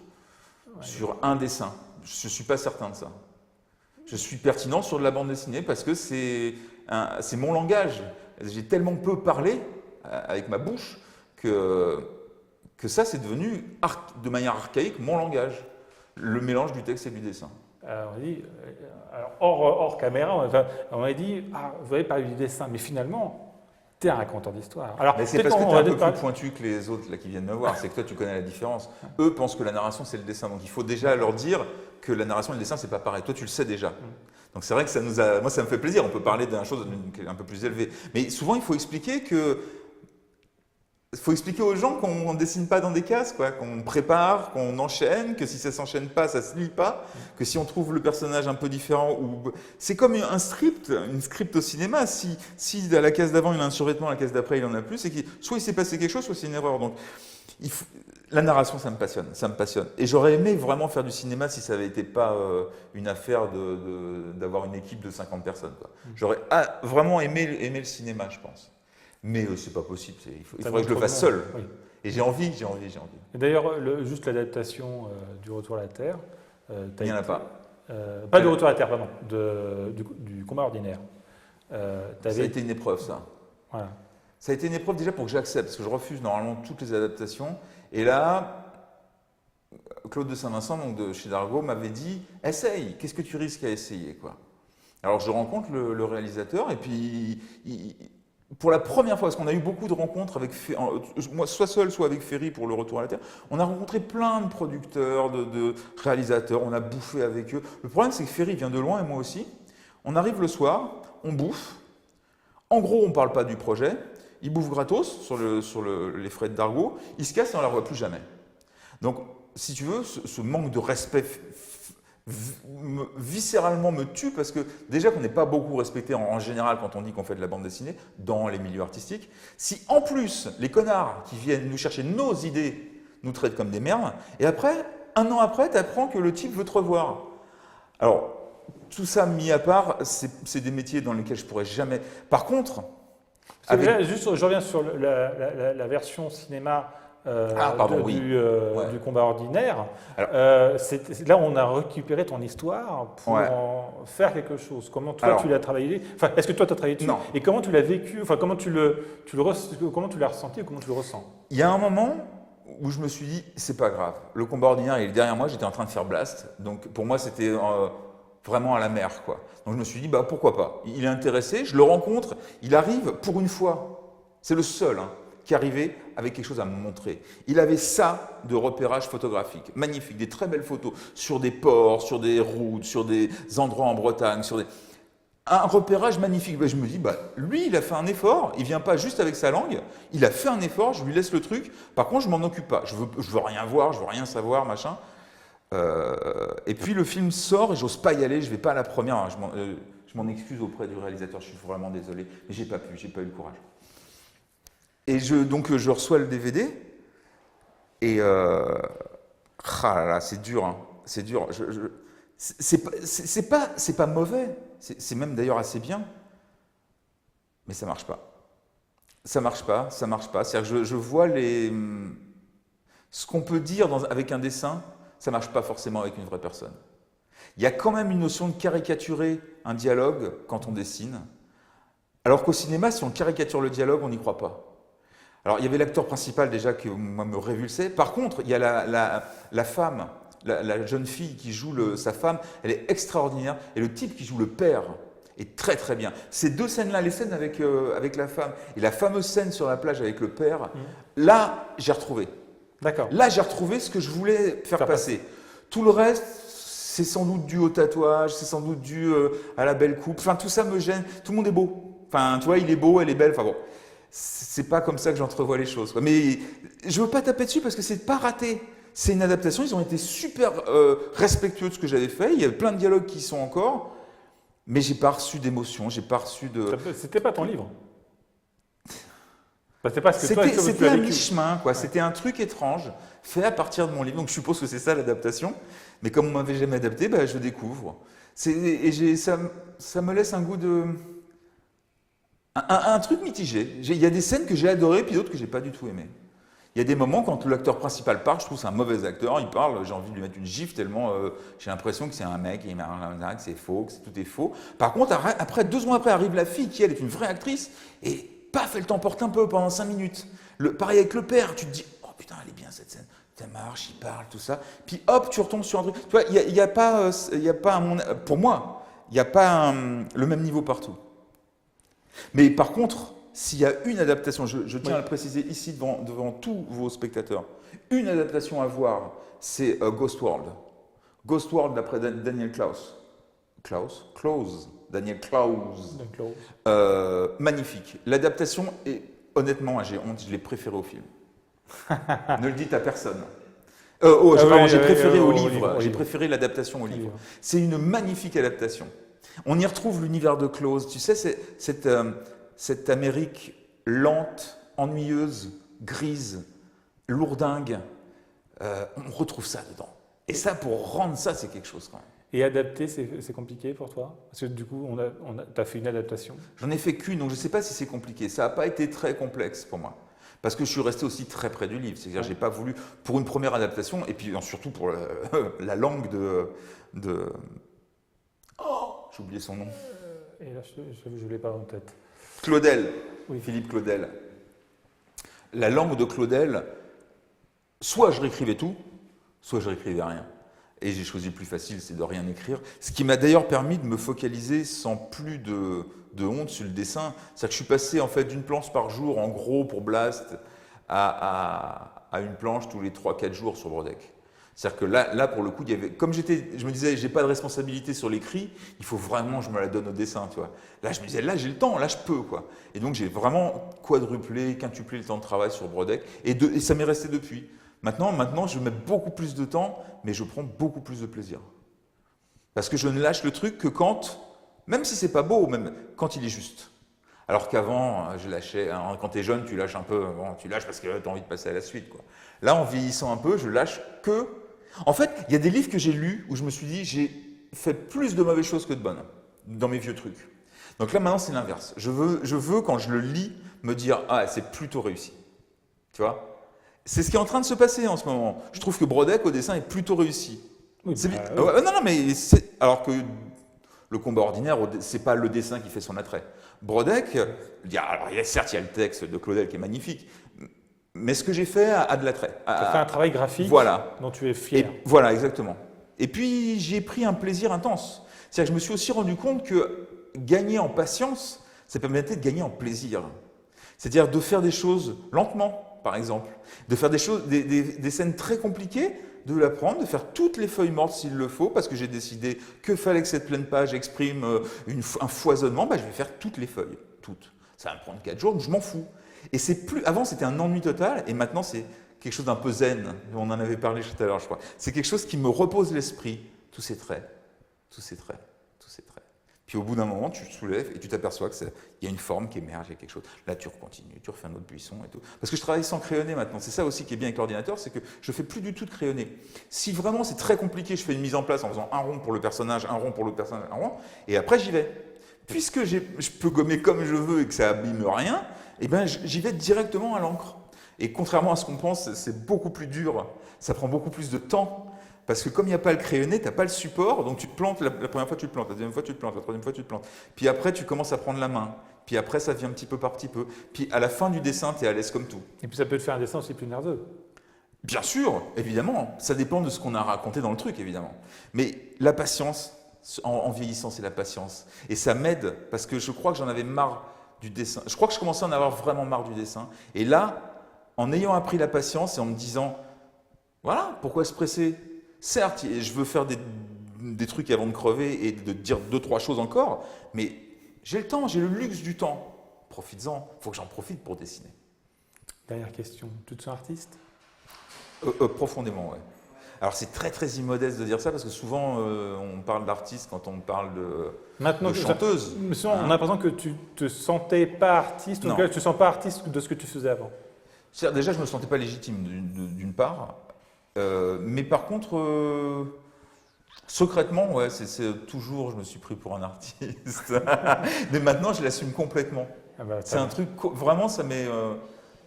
sur un dessin. Je ne suis pas certain de ça. Je suis pertinent sur de la bande dessinée parce que c'est mon langage. J'ai tellement peu parlé avec ma bouche que ça, c'est devenu de manière archaïque mon langage. Le mélange du texte et du dessin. On dit, alors hors caméra, on m'a dit, vous avez parlé du dessin, mais finalement, tu es un raconteur d'histoire. Mais c'est parce que tu es un peu plus pointu que les autres là, qui viennent me voir. C'est que toi, tu connais la différence. Eux pensent que la narration, c'est le dessin. Donc il faut déjà leur dire que la narration et le dessin, c'est pas pareil. Toi, tu le sais déjà. Donc c'est vrai que moi, ça me fait plaisir. On peut parler d'une chose un peu plus élevée. Mais souvent, il faut expliquer aux gens qu'on ne dessine pas dans des cases, quoi, qu'on prépare, qu'on enchaîne, que si ça ne s'enchaîne pas, ça ne se lit pas, que si on trouve le personnage un peu différent, c'est comme une script au cinéma. Si à la case d'avant il a un survêtement, à la case d'après il en a plus, c'est soit il s'est passé quelque chose, soit c'est une erreur. Donc la narration, ça me passionne. Et j'aurais aimé vraiment faire du cinéma si ça n'avait été pas une affaire d'avoir une équipe de 50 personnes, quoi. J'aurais vraiment aimé le cinéma, je pense. Mais c'est pas possible, il faudrait que je le fasse seul. Oui. Et j'ai envie. Et d'ailleurs, juste l'adaptation du Retour à la Terre. Il n'y en a pas. Pas du Retour à la Terre, pardon, du Combat ordinaire. Ça a été une épreuve, ça. Voilà. Ça a été une épreuve déjà pour que j'accepte, parce que je refuse normalement toutes les adaptations. Et là, Claude de Saint-Vincent, donc de chez Dargaud, m'avait dit « Essaye, qu'est-ce que tu risques à essayer, quoi ?» Alors je rencontre le réalisateur, et puis pour la première fois, parce qu'on a eu beaucoup de rencontres avec moi, soit seul, soit avec Ferry pour le Retour à la Terre, on a rencontré plein de producteurs, de réalisateurs, on a bouffé avec eux. Le problème, c'est que Ferry vient de loin, et moi aussi. On arrive le soir, on bouffe. En gros, on ne parle pas du projet. Il bouffe gratos sur les frais de Dargaud. Il se casse et on ne la revoit plus jamais. Donc, si tu veux, ce manque de respect viscéralement me tue parce que déjà qu'on n'est pas beaucoup respecté en général quand on dit qu'on fait de la bande dessinée dans les milieux artistiques. Si en plus les connards qui viennent nous chercher nos idées nous traitent comme des merdes, et après, 1 an après, tu apprends que le type veut te revoir. Alors, tout ça mis à part, c'est des métiers dans lesquels je pourrais jamais… Par contre… Juste, je reviens sur la version cinéma Pardon, oui. Ouais. du combat ordinaire. Alors- Là, on a récupéré ton histoire pour Ouais. en faire quelque chose. Comment toi, Alors- tu l'as travaillé? Enfin, est-ce que toi, tu as travaillé dessus? Non. Et comment tu l'as vécu? Enfin, comment tu l'as ressenti ou comment tu le ressens? Il y a un moment où je me suis dit, c'est pas grave. Le combat ordinaire, il est derrière moi, j'étais en train de faire Blast. Donc pour moi, c'était vraiment à la mer, quoi. Donc je me suis dit, bah pourquoi pas. Il est intéressé, je le rencontre, il arrive pour une fois. C'est le seul qui arrivait avec quelque chose à me montrer. Il avait ça de repérage photographique, magnifique, des très belles photos sur des ports, sur des routes, sur des endroits en Bretagne, un repérage magnifique. Je me dis, lui, il a fait un effort, il vient pas juste avec sa langue, il a fait un effort, je lui laisse le truc. Par contre, je m'en occupe pas. Je veux rien voir, je veux rien savoir, machin. Et puis le film sort et j'ose pas y aller, je vais pas à la première. Je m'en excuse auprès du réalisateur, je suis vraiment désolé, mais j'ai pas eu le courage. Et donc je reçois le DVD et ah là là, c'est dur, c'est dur. C'est pas mauvais, c'est même d'ailleurs assez bien, mais ça marche pas. Ça marche pas. C'est-à-dire que je vois ce qu'on peut dire avec un dessin, ça marche pas forcément avec une vraie personne. Il y a quand même une notion de caricaturer un dialogue quand on dessine, alors qu'au cinéma, si on caricature le dialogue, on n'y croit pas. Alors, il y avait l'acteur principal déjà qui moi, me révulsait. Par contre, il y a la femme, la jeune fille qui joue sa femme, elle est extraordinaire. Et le type qui joue le père est très très bien. Ces deux scènes-là, les scènes avec la femme et la fameuse scène sur la plage avec le père, là, j'ai retrouvé. D'accord. Là, j'ai retrouvé ce que je voulais faire passer. Tout le reste, c'est sans doute dû au tatouage, c'est sans doute dû à la belle coupe. Enfin, tout ça me gêne. Tout le monde est beau. Enfin, tu vois, il est beau, elle est belle. Enfin bon. C'est pas comme ça que j'entrevois les choses, quoi. Mais je veux pas taper dessus parce que c'est pas raté. C'est une adaptation, ils ont été super respectueux de ce que j'avais fait. Il y a plein de dialogues qui y sont encore, mais j'ai pas reçu d'émotion, j'ai pas reçu de. C'était pas ton livre. C'est pas ce que toi, C'était tu as un vécu. mi-chemin, quoi. Ouais. C'était un truc étrange fait à partir de mon livre. Donc je suppose que c'est ça l'adaptation. Mais comme on m'avait jamais adapté, je découvre. Ça me laisse un goût de. Un truc mitigé. Il y a des scènes que j'ai adorées, puis d'autres que j'ai pas du tout aimées. Il y a des moments quand l'acteur principal parle, je trouve que c'est un mauvais acteur, il parle, j'ai envie de lui mettre une gifle tellement j'ai l'impression que c'est un mec, que c'est faux, que tout est faux. Par contre, après, 2 secondes après, arrive la fille qui, elle, est une vraie actrice, et paf, elle t'emporte un peu pendant 5 minutes. Pareil avec le père, tu te dis, oh putain, elle est bien cette scène. Ça marche, il parle, tout ça. Puis hop, tu retombes sur un truc. Tu vois, il y a pas, pour moi, il n'y a pas le même niveau partout. Mais par contre, s'il y a une adaptation, je tiens à le préciser ici devant tous vos spectateurs, une adaptation à voir, c'est Ghost World. Ghost World d'après Daniel Klaus. Daniel Klaus. Magnifique. L'adaptation est, honnêtement, j'ai honte, je l'ai préférée au film. Ne le dites à personne. J'ai préféré au livre. J'ai préféré l'adaptation au livre. C'est une magnifique adaptation. On y retrouve l'univers de Klaus. Tu sais, cette Amérique lente, ennuyeuse, grise, lourdingue. On retrouve ça dedans. Et ça, pour rendre ça, c'est quelque chose quand même. Et adapter, c'est compliqué pour toi? Parce que du coup, tu as fait une adaptation. J'en ai fait qu'une, donc je ne sais pas si c'est compliqué. Ça n'a pas été très complexe pour moi. Parce que je suis resté aussi très près du livre. C'est-à-dire que je n'ai pas voulu, pour une première adaptation, et puis surtout pour la langue de... Oh, j'ai oublié son nom. Et là, je ne l'ai pas en tête. Claudel. Oui. Philippe Claudel. La langue de Claudel, soit je réécrivais tout, soit je réécrivais rien. Et j'ai choisi le plus facile, c'est de rien écrire. Ce qui m'a d'ailleurs permis de me focaliser sans plus de honte sur le dessin. C'est-à-dire que je suis passé en fait d'une planche par jour, en gros pour Blast, à une planche tous les 3-4 jours sur Brodeck. C'est-à-dire que là, pour le coup, il y avait, comme je me disais, j'ai pas de responsabilité sur l'écrit, il faut vraiment que je me la donne au dessin, tu vois. Là, je me disais, là, j'ai le temps, là, je peux, quoi. Et donc, j'ai vraiment quadruplé, quintuplé le temps de travail sur Brodeck, et ça m'est resté depuis. Maintenant, je mets beaucoup plus de temps, mais je prends beaucoup plus de plaisir. Parce que je ne lâche le truc que quand, même si c'est pas beau, même quand il est juste. Alors qu'avant, je lâchais, hein, quand tu es jeune, tu lâches un peu, tu lâches parce que tu as envie de passer à la suite, quoi. Là, en vieillissant un peu, je lâche que... En fait, il y a des livres que j'ai lus où je me suis dit, j'ai fait plus de mauvaises choses que de bonnes, dans mes vieux trucs. Donc là, maintenant, c'est l'inverse. Je veux, quand je le lis, me dire, ah, c'est plutôt réussi. Tu vois ? C'est ce qui est en train de se passer en ce moment. Je trouve que Brodeck au dessin est plutôt réussi. Oui, C'est bah, bien. oui. Ouais, non, mais alors que le combat ordinaire, c'est pas le dessin qui fait son attrait. Brodeck, alors certes, il y a le texte de Claudel qui est magnifique, mais ce que j'ai fait a de l'attrait. Tu as fait un travail graphique Voilà. dont tu es Et fier. voilà, exactement. Et puis, j'ai pris un plaisir intense. C'est-à-dire que je me suis aussi rendu compte que gagner en patience, ça permettait de gagner en plaisir. C'est-à-dire de faire des choses lentement, par exemple. De faire des choses, des scènes très compliquées, de l'apprendre, de faire toutes les feuilles mortes s'il le faut, parce que j'ai décidé que fallait que cette pleine page exprime un foisonnement, je vais faire toutes les feuilles, toutes. Ça va me prendre 4 jours, je m'en fous. Et c'est plus, avant c'était un ennui total, et maintenant c'est quelque chose d'un peu zen, on en avait parlé tout à l'heure je crois. C'est quelque chose qui me repose l'esprit, tous ces traits, tous ces traits, tous ces traits. Puis au bout d'un moment, tu te soulèves et tu t'aperçois qu'il y a une forme qui émerge, il y a quelque chose. Là, tu continues, tu refais un autre buisson et tout. Parce que je travaille sans crayonner maintenant. C'est ça aussi qui est bien avec l'ordinateur, c'est que je ne fais plus du tout de crayonner. Si vraiment c'est très compliqué, je fais une mise en place en faisant un rond pour le personnage, un rond pour l'autre personnage, un rond, et après j'y vais. Puisque je peux gommer comme je veux et que ça abîme rien, eh ben, j'y vais directement à l'encre. Et contrairement à ce qu'on pense, c'est beaucoup plus dur. Ça prend beaucoup plus de temps. Parce que comme il n'y a pas le crayonné, tu n'as pas le support, donc tu te plantes, la première fois tu te plantes, la deuxième fois tu te plantes, la troisième fois tu te plantes. Puis après tu commences à prendre la main, puis après ça vient petit peu par petit peu. Puis à la fin du dessin, tu es à l'aise comme tout. Et puis ça peut te faire un dessin aussi plus nerveux. Bien sûr, évidemment, ça dépend de ce qu'on a raconté dans le truc, évidemment. Mais la patience, en vieillissant, c'est la patience. Et ça m'aide, parce que je crois que j'en avais marre du dessin. Je crois que je commençais à en avoir vraiment marre du dessin. Et là, en ayant appris la patience et en me disant, voilà, pourquoi se presser ? Certes, je veux faire des trucs avant de crever et de dire 2-3 choses encore, mais j'ai le temps, j'ai le luxe du temps. Profites-en, il faut que j'en profite pour dessiner. Dernière question, tu te sens artiste ? Profondément, ouais. Alors c'est très très immodeste de dire ça parce que souvent on parle d'artiste quand on parle de chanteuse. On a l'impression que tu te sentais pas artiste, ou que tu te sens pas artiste de ce que tu faisais avant. Déjà, je me sentais pas légitime d'une part. Mais par contre, secrètement, ouais, c'est toujours, je me suis pris pour un artiste. Mais maintenant, je l'assume complètement. Ah bah, c'est un truc, vraiment, ça m'est.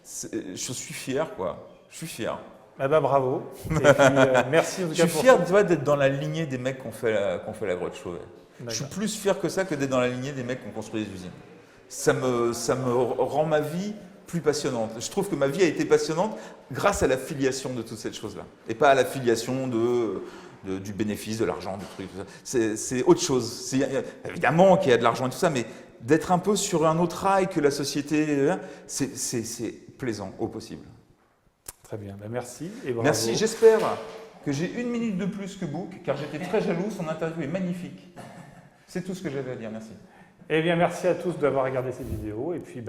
Je suis fier, quoi. Je suis fier. Ah bah bravo. Et puis, merci en tout cas. Je suis fier d'être dans la lignée des mecs qui ont fait la grotte Chauvet. Je suis plus fier que ça que d'être dans la lignée des mecs qui ont construit des usines. Ça me rend ma vie plus passionnante. Je trouve que ma vie a été passionnante grâce à la filiation de toutes ces choses-là. Et pas à la filiation du bénéfice, de l'argent, du truc, tout ça. C'est autre chose. Évidemment qu'il y a de l'argent et tout ça, mais d'être un peu sur un autre rail que la société, c'est plaisant au possible. Très bien, ben merci et bravo. Merci, j'espère que j'ai 1 minute de plus que Book, car j'étais très jaloux, son interview est magnifique. C'est tout ce que j'avais à dire, merci. Eh bien, merci à tous d'avoir regardé cette vidéo et puis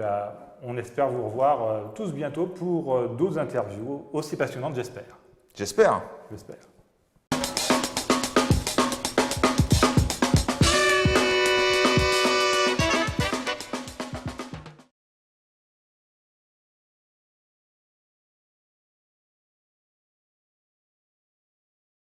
on espère vous revoir tous bientôt pour d'autres interviews aussi passionnantes, j'espère. J'espère. J'espère.